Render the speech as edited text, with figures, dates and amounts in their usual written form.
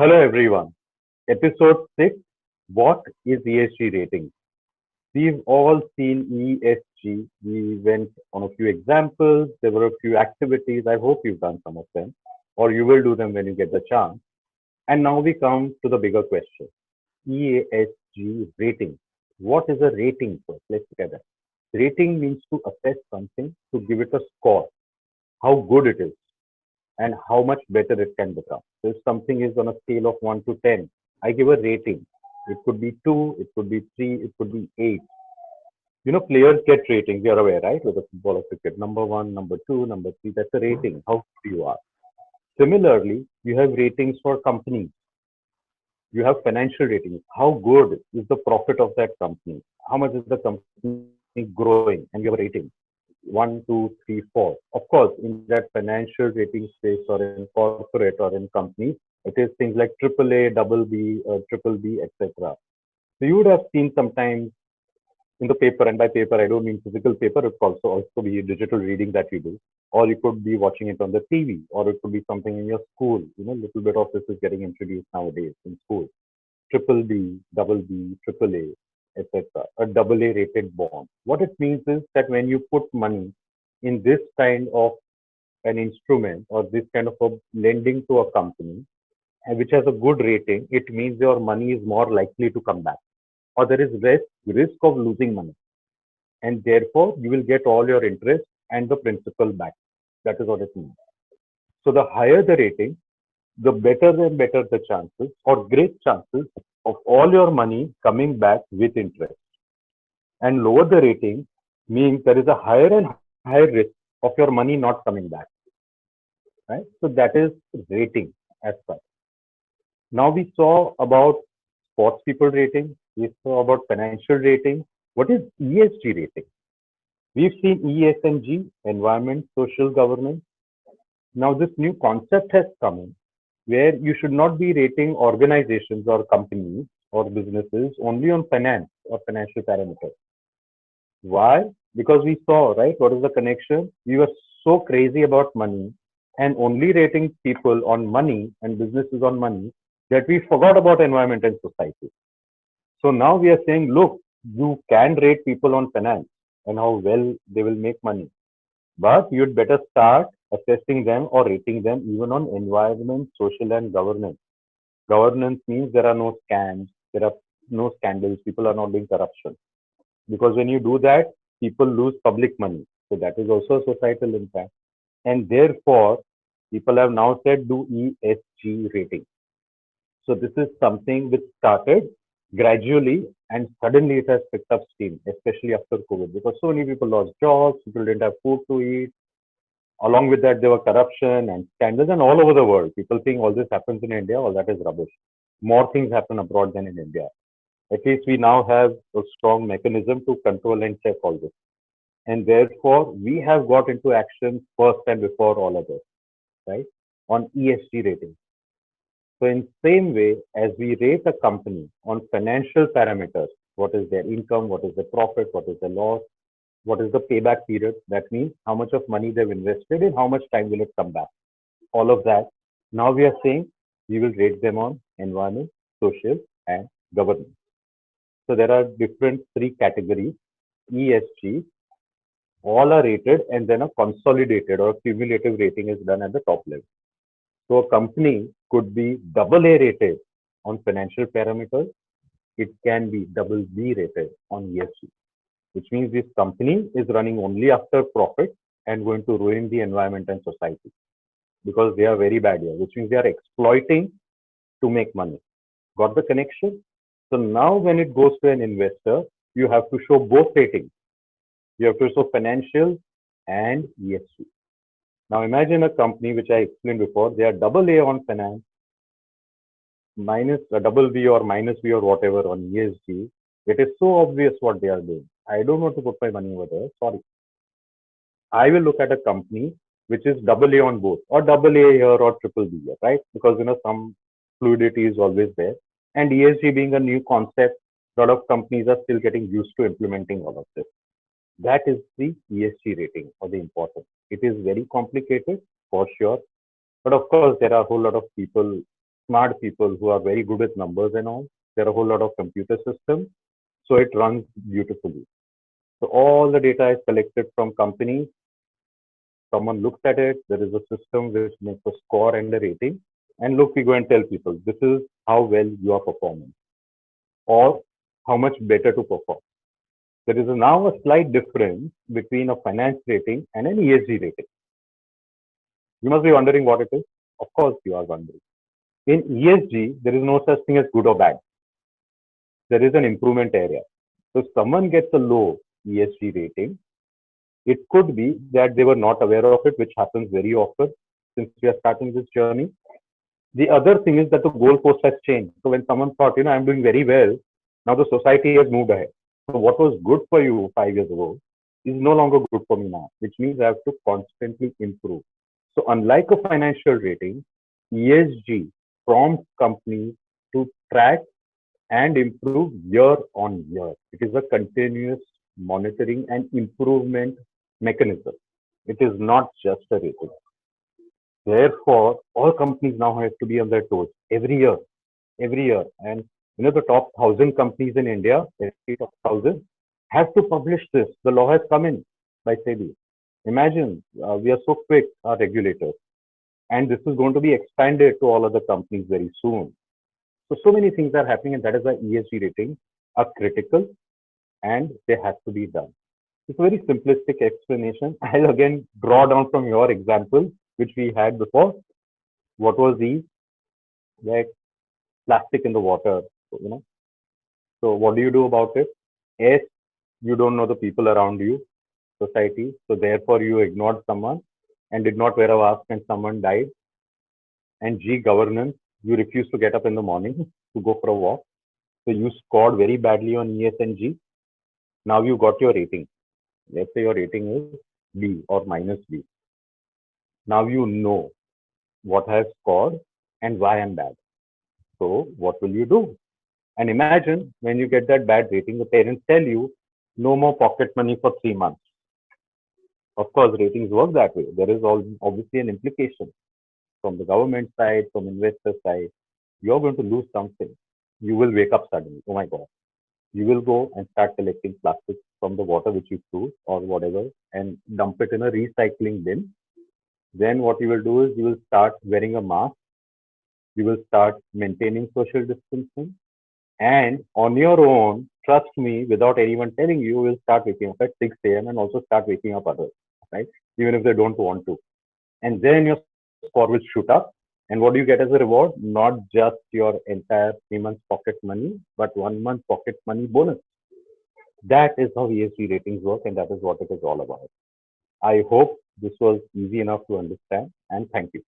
Hello everyone. Episode 6. What is ESG rating? We've all seen ESG. We went on a few examples. There were a few activities. I hope you've done some of them or you will do them when you get the chance. And now we come to the bigger question. ESG rating. What is a rating first? Let's look at that. Rating means to assess something, to give it a score, how good it is and how much better it can become. So if something is on a scale of 1 to 10, I give a rating. It could be 2, it could be 3, it could be 8. Players get ratings, you're aware, right? With the football or cricket. Number 1, number 2, number 3, that's a rating, how good you are. Similarly, you have ratings for companies. You have financial ratings. How good is the profit of that company? How much is the company growing? And you have a rating. 1, 2, 3, 4. Of course, in that financial rating space or in corporate or in companies, it is things like AAA, double B, triple B, etc. So you would have seen sometimes in the paper, and by paper I don't mean physical paper, it could also be digital reading that you do, or you could be watching it on the TV, or it could be something in your school. Little bit of this is getting introduced nowadays in school. Triple B, double B, triple A, etc. A double A rated bond. What it means is that when you put money in this kind of an instrument or this kind of a lending to a company which has a good rating, it means your money is more likely to come back, or there is risk of losing money, and therefore you will get all your interest and the principal back. That is what it means. So the higher the rating, the better and better the chances or great chances of all your money coming back with interest. And lower the rating means there is a higher and higher risk of your money not coming back. Right? So that is rating as such. Now we saw about sports people rating, we saw about financial rating. What is ESG rating? We've seen ESG, environment, social governance. Now this new concept has come in where you should not be rating organizations or companies or businesses only on finance or financial parameters. Why? Because we saw, right? What is the connection? We were so crazy about money and only rating people on money and businesses on money that we forgot about environment and society. So now we are saying, look, you can rate people on finance and how well they will make money, but you'd better start assessing them or rating them even on environment, social, and governance. Governance means there are no scams, there are no scandals, people are not doing corruption. Because when you do that, people lose public money. So that is also a societal impact. And therefore, people have now said do ESG rating. So this is something which started gradually and suddenly it has picked up steam, especially after COVID, because so many people lost jobs, people didn't have food to eat. Along with that, there were corruption and scandals and all over the world. People think all this happens in India, all that is rubbish. More things happen abroad than in India. At least we now have a strong mechanism to control and check all this. And therefore, we have got into action first and before all others, right? On ESG rating. So in same way as we rate a company on financial parameters, what is their income, what is the profit, what is the loss, what is the payback period? That means how much of money they've invested and how much time will it come back. All of that. Now we are saying we will rate them on environment, social, and governance. So there are different three categories. ESG, all are rated, and then a consolidated or cumulative rating is done at the top level. So a company could be double A rated on financial parameters. It can be double B rated on ESG, which means this company is running only after profit and going to ruin the environment and society because they are very bad here, which means they are exploiting to make money. Got the connection? So now when it goes to an investor, you have to show both ratings. You have to show financial and ESG. Now imagine a company which I explained before, they are double A on finance, minus a double B or minus B or whatever on ESG. It is so obvious what they are doing. I don't want to put my money over there. Sorry. I will look at a company which is double A on both, or double A here or triple B here, right? Because some fluidity is always there. And ESG being a new concept, a lot of companies are still getting used to implementing all of this. That is the ESG rating or the importance. It is very complicated for sure. But of course, there are a whole lot of people smart people who are very good with numbers and all. There are a whole lot of computer systems, so it runs beautifully. So all the data is collected from companies. Someone looks at it. There is a system which makes a score and a rating. And look, we go and tell people this is how well you are performing, or how much better to perform. There is now a slight difference between a finance rating and an ESG rating. You must be wondering what it is. Of course, you are wondering. In ESG, there is no such thing as good or bad. There is an improvement area. So if someone gets a low ESG rating, it could be that they were not aware of it, which happens very often since we are starting this journey. The other thing is that the goalpost has changed. So when someone thought, I'm doing very well, now the society has moved ahead. So what was good for you 5 years ago is no longer good for me now, which means I have to constantly improve. So unlike a financial rating, ESG prompts companies to track and improve year on year. It is a continuous monitoring and improvement mechanism. It is not just a rating. Therefore, all companies now have to be on their toes every year. And the top 1,000 companies in India, the top 1,000, have to publish this. The law has come in by SEBI. Imagine, we are so quick, our regulators, and this is going to be expanded to all other companies very soon. So many things are happening, and that is why ESG ratings are critical and they have to be done. It's a very simplistic explanation. I'll again draw down from your example, which we had before. What was the like plastic in the water? So what do you do about it? S, you don't know the people around you, society. So therefore you ignored someone and did not wear a mask and someone died. And G, governance, you refuse to get up in the morning to go for a walk. So you scored very badly on ES and G. Now you got your rating. Let's say your rating is B or minus B. Now you know what I have scored and why I'm bad. So what will you do? And imagine when you get that bad rating, the parents tell you no more pocket money for 3 months. Of course, ratings work that way. There is obviously an implication from the government side, from investor side. You're going to lose something. You will wake up suddenly. Oh my God. You will go and start collecting plastic from the water which you choose or whatever and dump it in a recycling bin. Then what you will do is you will start wearing a mask. You will start maintaining social distancing. And on your own, trust me, without anyone telling you, you will start waking up at 6 a.m. and also start waking up others, right? Even if they don't want to. And then your score will shoot up. And what do you get as a reward? Not just your entire 3 months pocket money, but 1 month pocket money bonus. That is how ESG ratings work, and that is what it is all about. I hope this was easy enough to understand, and thank you.